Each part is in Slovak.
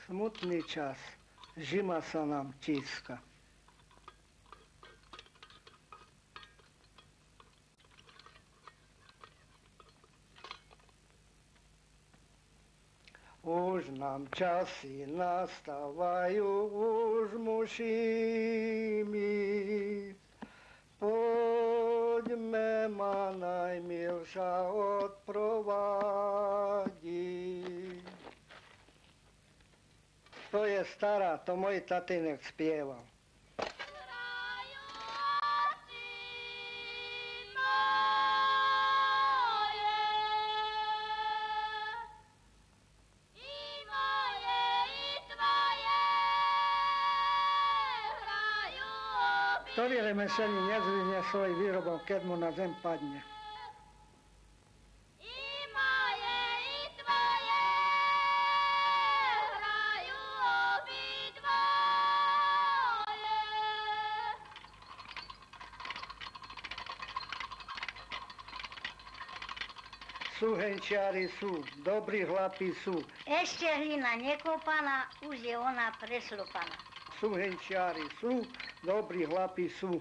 Smutný čas, zima sa nám tíska. Už nám časy nastávajú, už musím ísť. Poďme ma najmilšia odprovadiť. To je stará, to môj tatinek spieval. Ktorý remeselník nezvizne svoj výrobok, keď mu na zem padne? I moje, i tvoje hrajú obidvoje. Súhenčiari sú, dobrí chlapí sú. Ešte hlina nekopaná, už je ona preslupaná. Súhenčiari sú, dobrí chlapí sú.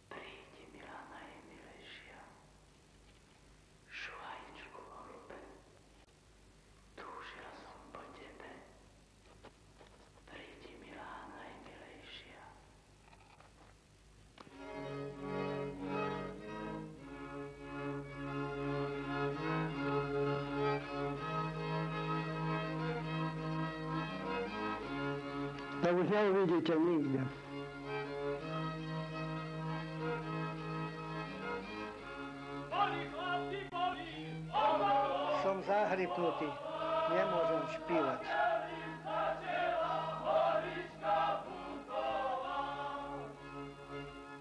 Prídi, milá najmilejšia, švajčku holube, túžila som po tebe. Prídi, milá najmilejšia. To už neuvidíte nikde. Som zahrypnutý, nemôžem špívať.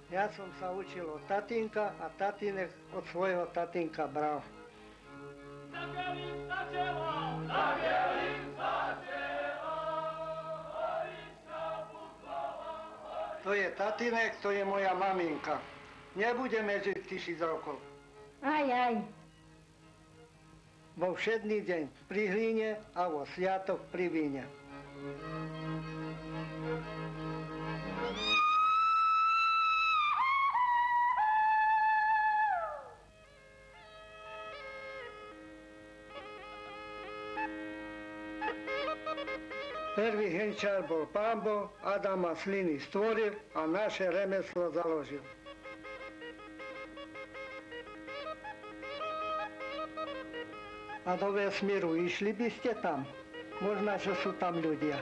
Ja som sa učil od tatínka a tatínek od svojho tatínka bral. To je tatínek, to je moja maminka. Nebudeme žiť 1000 rokov. Aj. Vo všedný deň pri hlíne a vo sviatok pri víne. Prvý henčár bol Pán Boh, Adama z hliny stvoril a naše remeslo založil. A do vesmíru išli by ste tam? Možno, že sú tam ľudia.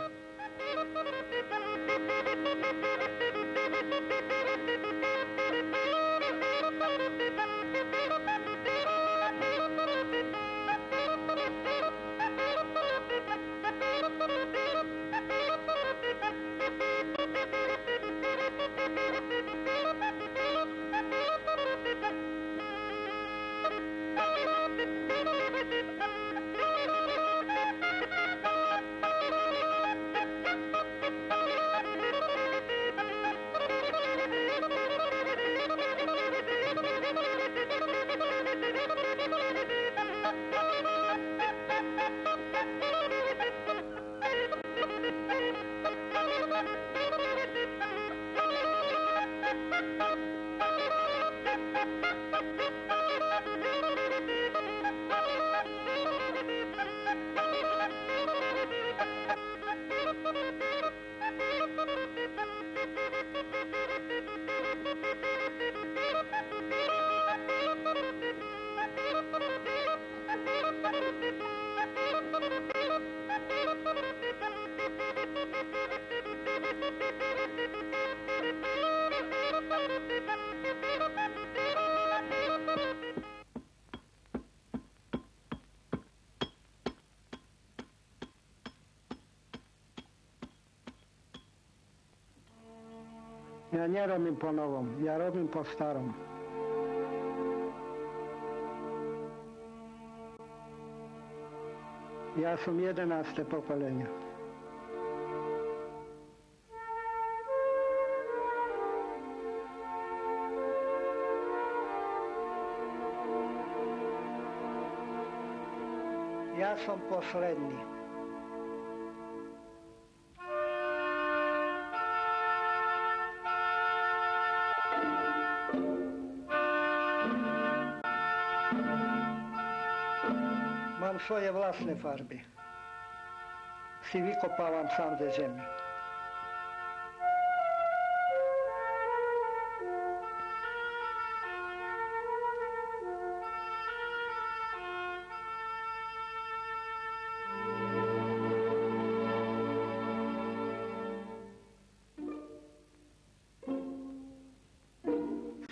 Ja nerobím po novom, ja robím po starom. Ja som 11. pokolenie. Ja som posledný. Mám svoje vlastné farby. Si vykopávam sám ze zemi.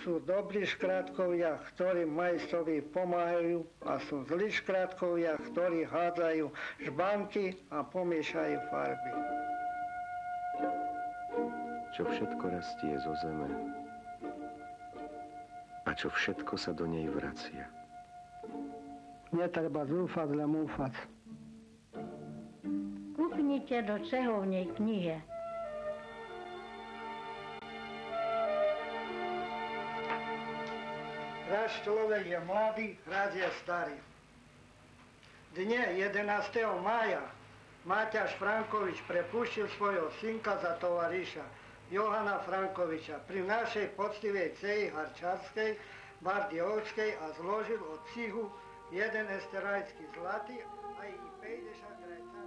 Sú dobrí škrátkovia, ktorí majstrovi pomáhajú a sú zlí škrátkovia, ktorí hádzajú žbanky a pomiešajú farby. Čo všetko rastie zo zeme a čo všetko sa do nej vracia. Netreba zúfať, len múfať. Kúknite do cehovnej knihe. Raz človek je mladý, raz je starý. Dne 11. mája Maťaš Frankovič prepustil svojho synka za tovariša Johana Frankoviča pri našej poctivej ceji Harčarskej, Bardiovskej a zložil od cihu jeden esterajský zlatý a i 50 krajca.